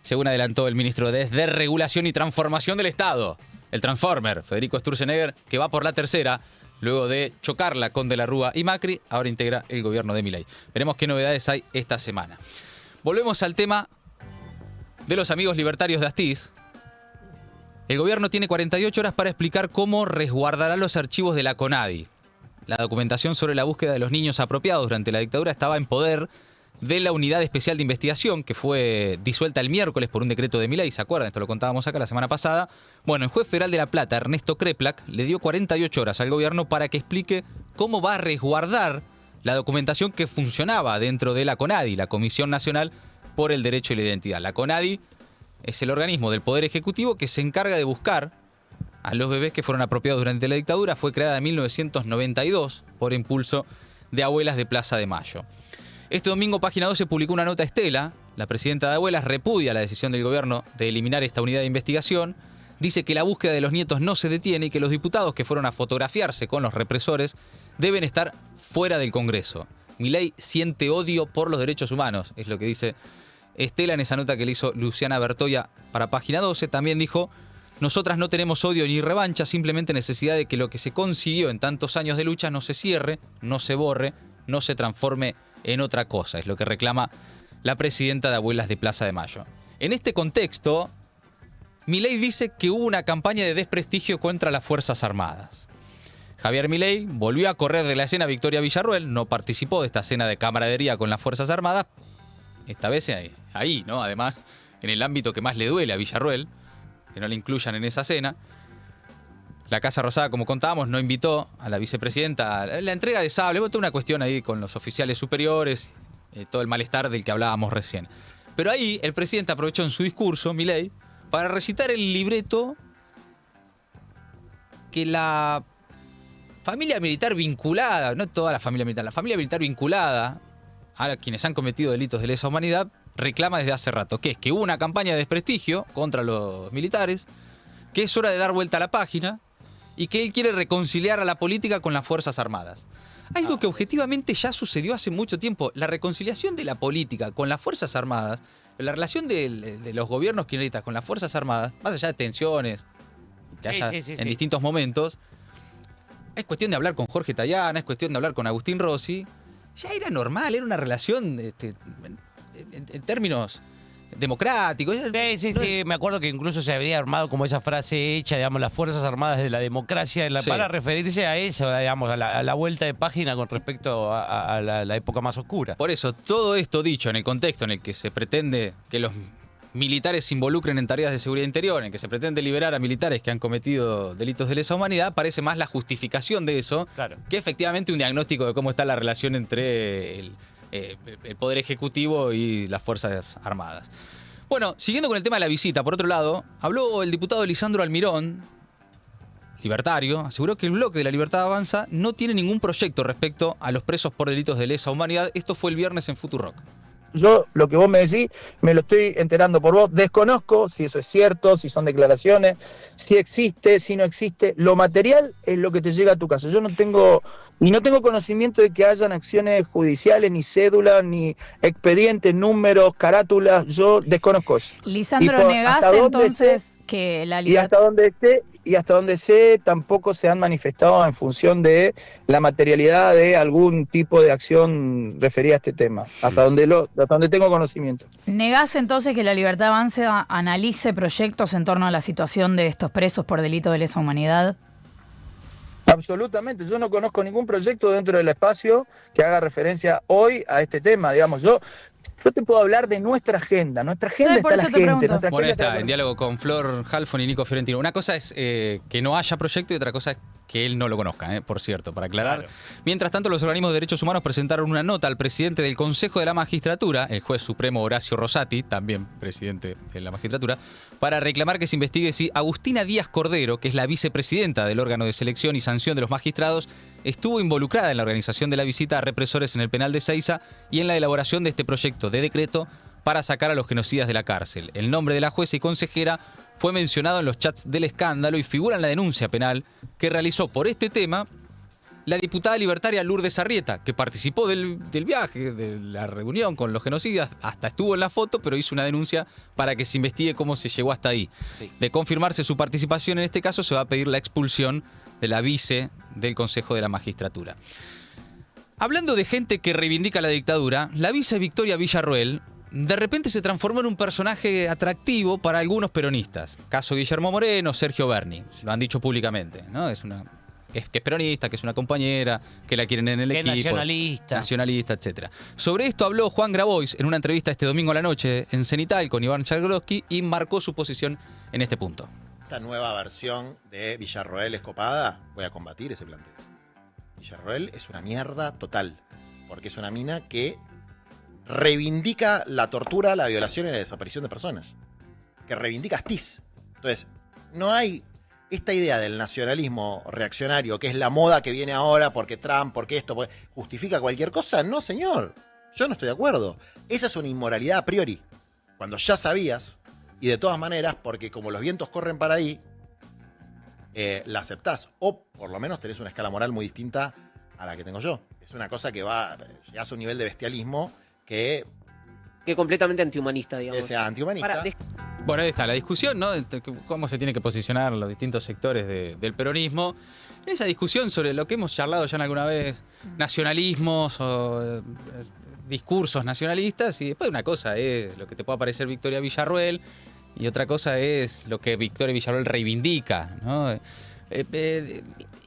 Según adelantó el ministro de Desregulación y Transformación del Estado, el Transformer, Federico Sturzenegger, que va por la tercera, luego de chocarla con De la Rúa y Macri, ahora integra el gobierno de Milei. Veremos qué novedades hay esta semana. Volvemos al tema de los amigos libertarios de Astiz. El gobierno tiene 48 horas para explicar cómo resguardará los archivos de la CONADI. La documentación sobre la búsqueda de los niños apropiados durante la dictadura estaba en poder de la Unidad Especial de Investigación, que fue disuelta el miércoles por un decreto de Milei, ¿se acuerdan? Esto lo contábamos acá la semana pasada. Bueno, el juez federal de La Plata, Ernesto Kreplak, le dio 48 horas al gobierno para que explique cómo va a resguardar la documentación que funcionaba dentro de la CONADI, la Comisión Nacional por el Derecho y la Identidad. La CONADI es el organismo del Poder Ejecutivo que se encarga de buscar a los bebés que fueron apropiados durante la dictadura. Fue creada en 1992 por impulso de Abuelas de Plaza de Mayo. Este domingo, Página 12 publicó una nota Estela, la presidenta de Abuelas, repudia la decisión del gobierno de eliminar esta unidad de investigación. Dice que la búsqueda de los nietos no se detiene y que los diputados que fueron a fotografiarse con los represores deben estar fuera del Congreso. Milei siente odio por los derechos humanos, es lo que dice Estela en esa nota que le hizo Luciana Bertoia para Página 12. También dijo: nosotras no tenemos odio ni revancha, simplemente necesidad de que lo que se consiguió en tantos años de lucha no se cierre, no se borre, no se transforme en otra cosa. Es lo que reclama la presidenta de Abuelas de Plaza de Mayo. En este contexto, Milei dice que hubo una campaña de desprestigio contra las Fuerzas Armadas. Javier Milei volvió a correr de la escena Victoria Villarruel, no participó de esta cena de camaradería con las Fuerzas Armadas, esta vez ahí, ¿no? Además, en el ámbito que más le duele a Villarruel, que no le incluyan en esa cena. La Casa Rosada, como contábamos, no invitó a la vicepresidenta a la entrega de sable. Toda una cuestión ahí con los oficiales superiores, todo el malestar del que hablábamos recién. Pero ahí el presidente aprovechó en su discurso, Milei, para recitar el libreto que la familia militar vinculada, no toda la familia militar, la familia militar vinculada a quienes han cometido delitos de lesa humanidad reclama desde hace rato, que es que hubo una campaña de desprestigio contra los militares, que es hora de dar vuelta a la página y que él quiere reconciliar a la política con las Fuerzas Armadas. Algo que objetivamente ya sucedió hace mucho tiempo. La reconciliación de la política con las Fuerzas Armadas, la relación de los gobiernos kirchneristas con las Fuerzas Armadas, más allá de tensiones que haya en distintos momentos, es cuestión de hablar con Jorge Tayana, es cuestión de hablar con Agustín Rossi. Ya era normal, era una relación en términos democráticos. Sí, me acuerdo que incluso se habría armado como esa frase hecha, digamos, las Fuerzas Armadas de la democracia, para referirse a eso, digamos, a la vuelta de página con respecto a la época más oscura. Por eso, todo esto dicho en el contexto en el que se pretende que los militares se involucren en tareas de seguridad interior, en que se pretende liberar a militares que han cometido delitos de lesa humanidad, parece más la justificación de eso que efectivamente un diagnóstico de cómo está la relación entre el Poder Ejecutivo y las Fuerzas Armadas. Bueno, siguiendo con el tema de la visita, por otro lado, habló el diputado Lisandro Almirón, libertario, aseguró que el bloque de La Libertad Avanza no tiene ningún proyecto respecto a los presos por delitos de lesa humanidad. Esto fue el viernes en Futurock. Yo, lo que vos me decís, me lo estoy enterando por vos. Desconozco si eso es cierto, si son declaraciones, si existe, si no existe. Lo material es lo que te llega a tu casa. Yo no tengo conocimiento de que hayan acciones judiciales, ni cédulas, ni expedientes, números, carátulas. Yo desconozco eso. Lisandro, ¿negás entonces que la libertad... Y hasta donde sé, tampoco se han manifestado en función de la materialidad de algún tipo de acción referida a este tema, hasta donde tengo conocimiento. ¿Negás entonces que la Libertad Avanza analice proyectos en torno a la situación de estos presos por delito de lesa humanidad? Absolutamente, yo no conozco ningún proyecto dentro del espacio que haga referencia hoy a este tema, digamos. Yo te puedo hablar de nuestra agenda está la gente. Bueno, está en diálogo con Flor Halfon y Nico Fiorentino. Una cosa es que no haya proyecto y otra cosa es que él no lo conozca, por cierto, para aclarar. Claro. Mientras tanto, los organismos de derechos humanos presentaron una nota al presidente del Consejo de la Magistratura, el juez supremo Horacio Rosati, también presidente de la magistratura, para reclamar que se investigue si Agustina Díaz Cordero, que es la vicepresidenta del órgano de selección y sanción de los magistrados, estuvo involucrada en la organización de la visita a represores en el penal de Seiza y en la elaboración de este proyecto de decreto para sacar a los genocidas de la cárcel. El nombre de la jueza y consejera fue mencionado en los chats del escándalo y figura en la denuncia penal que realizó por este tema la diputada libertaria Lourdes Arrieta, que participó del viaje, de la reunión con los genocidas, hasta estuvo en la foto, pero hizo una denuncia para que se investigue cómo se llegó hasta ahí. Sí. De confirmarse su participación en este caso, se va a pedir la expulsión de la vice del Consejo de la Magistratura. Hablando de gente que reivindica la dictadura, la vice Victoria Villarruel de repente se transformó en un personaje atractivo para algunos peronistas. Caso Guillermo Moreno, Sergio Berni, lo han dicho públicamente, ¿no? Que es peronista, que es una compañera, que la quieren en el equipo. Nacionalista, etc. Sobre esto habló Juan Grabois en una entrevista este domingo a la noche en Cenital con Iván Chergorowski y marcó su posición en este punto. Esta nueva versión de Villarroel escopada, voy a combatir ese planteo. Villarroel es una mierda total, porque es una mina que reivindica la tortura, la violación y la desaparición de personas. Que reivindica Astiz. Entonces, no hay esta idea del nacionalismo reaccionario, que es la moda que viene ahora porque Trump, porque esto, porque justifica cualquier cosa. No, señor. Yo no estoy de acuerdo. Esa es una inmoralidad a priori. cuando ya sabías, y de todas maneras, porque como los vientos corren para ahí, la aceptás. O por lo menos tenés una escala moral muy distinta a la que tengo yo. Es una cosa que llegás a un nivel de bestialismo que completamente antihumanista, digamos. Que sea antihumanista. Bueno, ahí está la discusión, ¿no? Cómo se tiene que posicionar los distintos sectores del peronismo. Esa discusión sobre lo que hemos charlado ya alguna vez, nacionalismos o discursos nacionalistas, y después una cosa es lo que te pueda parecer Victoria Villarruel y otra cosa es lo que Victoria Villarruel reivindica, ¿no?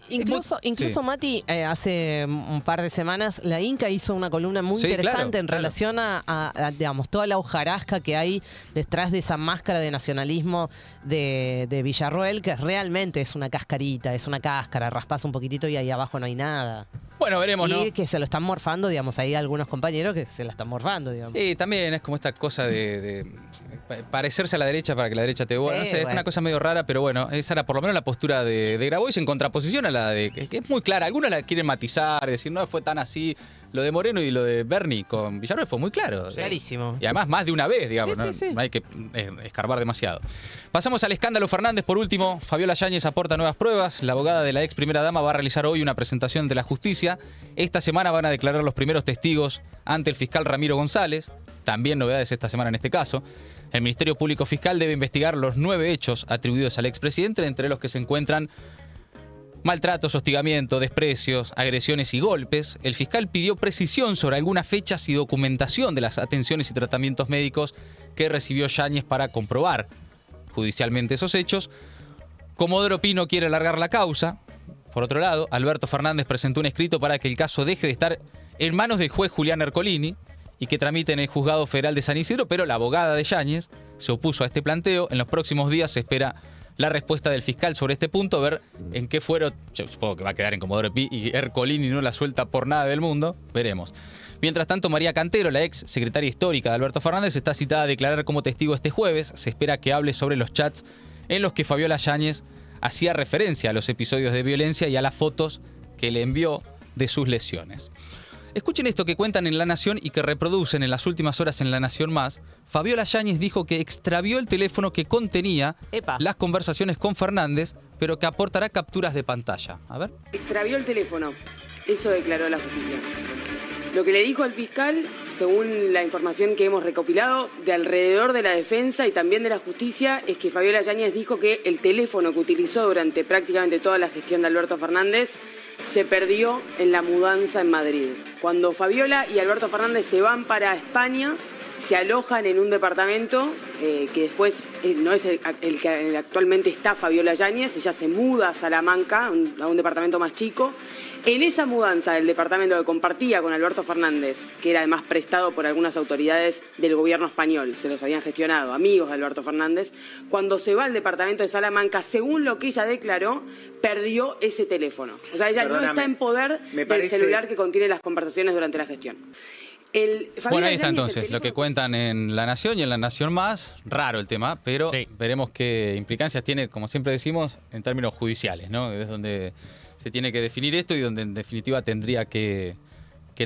Incluso Mati, hace un par de semanas, la Inca hizo una columna muy interesante en relación a, digamos, toda la hojarasca que hay detrás de esa máscara de nacionalismo de Villarruel, que realmente es una cascarita, es una cáscara, raspás un poquitito y ahí abajo no hay nada. Bueno, veremos, y ¿no? que se lo están morfando, digamos, hay algunos compañeros que se la están morfando, digamos. Sí, también es como esta cosa de parecerse a la derecha para que la derecha te vote. No sé, es una cosa medio rara, pero bueno, esa era por lo menos la postura de Grabois en contraposición a la de... que es muy clara, algunos la quieren matizar, decir, no fue tan así. Lo de Moreno y lo de Bernie con Villarruel fue muy claro. Clarísimo. Y además más de una vez, digamos, no hay que escarbar demasiado. Pasamos al escándalo Fernández por último. Fabiola Yáñez aporta nuevas pruebas. La abogada de la ex primera dama va a realizar hoy una presentación ante la justicia. Esta semana van a declarar los primeros testigos ante el fiscal Ramiro González. También novedades esta semana en este caso. El Ministerio Público Fiscal debe investigar los 9 hechos atribuidos al expresidente, entre los que se encuentran maltratos, hostigamiento, desprecios, agresiones y golpes. El fiscal pidió precisión sobre algunas fechas y documentación de las atenciones y tratamientos médicos que recibió Yáñez para comprobar judicialmente esos hechos. Comodoro Pi no quiere alargar la causa. Por otro lado, Alberto Fernández presentó un escrito para que el caso deje de estar en manos del juez Julián Ercolini y que tramite en el Juzgado Federal de San Isidro, pero la abogada de Yáñez se opuso a este planteo. En los próximos días se espera la respuesta del fiscal sobre este punto, ver en qué fueron. Yo supongo que va a quedar en Comodoro Pi y Ercolini no la suelta por nada del mundo. Veremos. Mientras tanto, María Cantero, la ex secretaria histórica de Alberto Fernández, está citada a declarar como testigo este jueves. Se espera que hable sobre los chats en los que Fabiola Yáñez hacía referencia a los episodios de violencia y a las fotos que le envió de sus lesiones. Escuchen esto que cuentan en La Nación y que reproducen en las últimas horas en La Nación Más. Fabiola Yáñez dijo que extravió el teléfono que contenía las conversaciones con Fernández, pero que aportará capturas de pantalla. A ver. Extravió el teléfono. Eso declaró la justicia. Lo que le dijo al fiscal, según la información que hemos recopilado de alrededor de la defensa y también de la justicia, es que Fabiola Yáñez dijo que el teléfono que utilizó durante prácticamente toda la gestión de Alberto Fernández se perdió en la mudanza en Madrid. Cuando Fabiola y Alberto Fernández se van para España, se alojan en un departamento que después no es el que actualmente está Fabiola Yáñez. Ella se muda a Salamanca, a un departamento más chico. En esa mudanza del departamento que compartía con Alberto Fernández, que era además prestado por algunas autoridades del gobierno español, se los habían gestionado amigos de Alberto Fernández, cuando se va al departamento de Salamanca, según lo que ella declaró, perdió ese teléfono. O sea, ella no está en poder del celular que contiene las conversaciones durante la gestión. Bueno, ahí está entonces lo que cuentan en La Nación y en La Nación Más. Raro el tema, pero veremos qué implicancias tiene, como siempre decimos, en términos judiciales, ¿no? Es donde se tiene que definir esto y donde en definitiva tendría que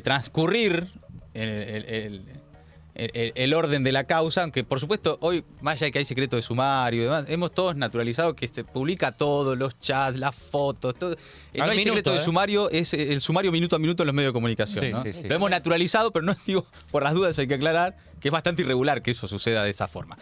transcurrir el orden de la causa, aunque por supuesto hoy, más allá de que hay secreto de sumario y demás, hemos todos naturalizado que se publica todo, los chats, las fotos, todo. No hay secreto de sumario, es el sumario minuto a minuto en los medios de comunicación, ¿no? Lo hemos naturalizado, pero no digo, por las dudas hay que aclarar que es bastante irregular que eso suceda de esa forma.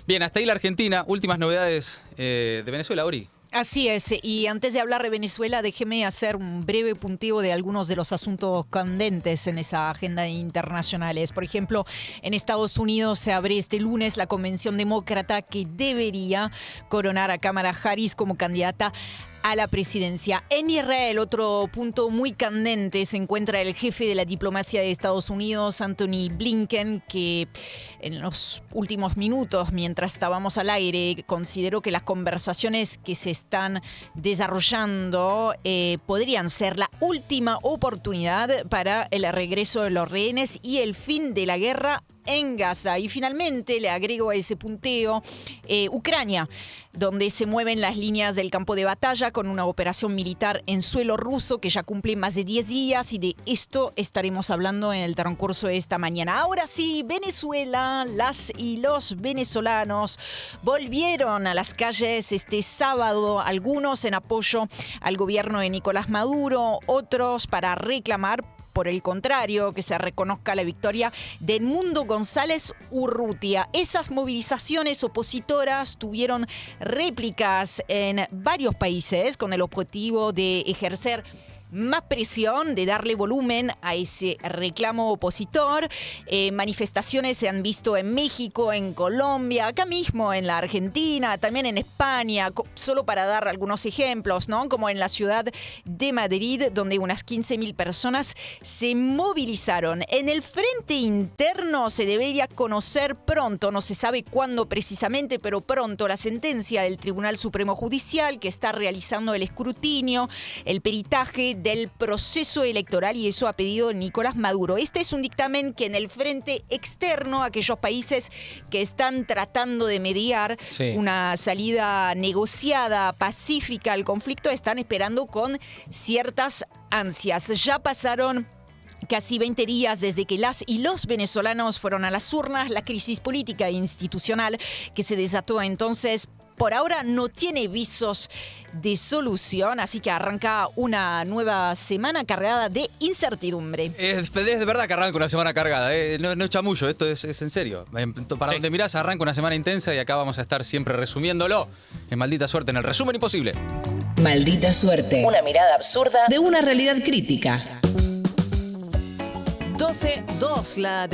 Bien, hasta ahí la Argentina. Últimas novedades de Venezuela, Ori. Así es, y antes de hablar de Venezuela, déjeme hacer un breve punteo de algunos de los asuntos candentes en esa agenda internacionales. Por ejemplo, en Estados Unidos se abre este lunes la convención demócrata que debería coronar a Kamala Harris como candidata a la presidencia. En Israel, otro punto muy candente, se encuentra el jefe de la diplomacia de Estados Unidos, Anthony Blinken, que en los últimos minutos, mientras estábamos al aire, consideró que las conversaciones que se están desarrollando podrían ser la última oportunidad para el regreso de los rehenes y el fin de la guerra en Gaza. Y finalmente, le agrego a ese punteo, Ucrania, donde se mueven las líneas del campo de batalla con una operación militar en suelo ruso que ya cumple más de 10 días, y de esto estaremos hablando en el transcurso de esta mañana. Ahora sí, Venezuela, las y los venezolanos volvieron a las calles este sábado, algunos en apoyo al gobierno de Nicolás Maduro, otros para reclamar, por el contrario, que se reconozca la victoria de Edmundo González Urrutia. Esas movilizaciones opositoras tuvieron réplicas en varios países con el objetivo de ejercer más presión, de darle volumen a ese reclamo opositor. Manifestaciones se han visto en México, en Colombia, acá mismo en la Argentina, también en España, solo para dar algunos ejemplos, ¿no? Como en la ciudad de Madrid, donde unas 15.000 personas se movilizaron. En el frente interno se debería conocer pronto, no se sabe cuándo precisamente, pero pronto, la sentencia del Tribunal Supremo Judicial, que está realizando el escrutinio, el peritaje del proceso electoral, y eso ha pedido Nicolás Maduro. Este es un dictamen que en el frente externo, aquellos países que están tratando de mediar una salida negociada, pacífica al conflicto, están esperando con ciertas ansias. Ya pasaron casi 20 días desde que las y los venezolanos fueron a las urnas. La crisis política e institucional que se desató entonces, por ahora no tiene visos de solución, así que arranca una nueva semana cargada de incertidumbre. Es de verdad que arranca una semana cargada, no es chamullo, esto es en serio. Para donde mirás, arranca una semana intensa, y acá vamos a estar siempre resumiéndolo en Maldita Suerte, en el resumen imposible. Maldita Suerte. Una mirada absurda de una realidad crítica. 12:02 la temperatura.